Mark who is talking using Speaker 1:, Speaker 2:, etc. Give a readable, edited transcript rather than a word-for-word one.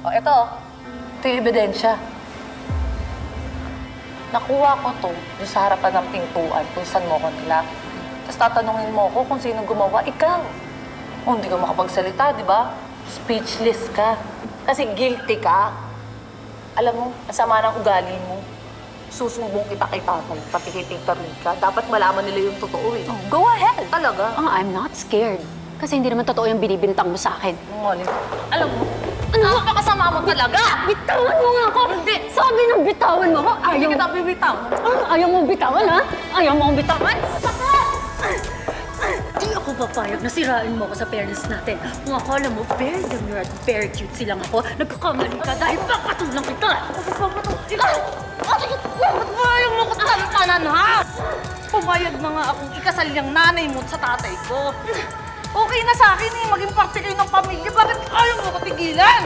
Speaker 1: O, eto. Ito yung ebidensya. Nakuha ko to doon sa harapan ng pintuan kung saan mo ko nila. Tapos tatanungin mo ko kung sino gumawa. Ikaw. O, hindi ka makapagsalita, di ba? Speechless ka. Kasi guilty ka. Alam mo, ang sama ng ugali mo. Susumbong kita kay tatay, pati kay Tita Rica. Dapat malaman nila yung totoo eh.
Speaker 2: Oh, go ahead.
Speaker 1: Talaga?
Speaker 2: I'm not scared. Kasi hindi naman totoo yung binibintang mo sa akin.
Speaker 1: Alam mo, napakasama mo talaga!
Speaker 2: Bitawan mo nga ako! Hindi! Sabi ng bitawan mo ako,
Speaker 1: Hindi kita bibitaw.
Speaker 2: Ayaw mo bitawan, ha? Ayaw mo bitawan? Di ako papayag na sirain mo ako sa parents natin. Kung akala mo, very demure at very cute silang ako, nagkakamali ka dahil papatulang kita!
Speaker 1: Ikaw! Ba't ba ayaw mo ko tantanan, ha? Pumayag na nga akong ikasal yung nanay mo sa tatay ko. Okay na sa akin eh, maging parte kayo ng pamilya. Bakit ayaw mo ko tigilan?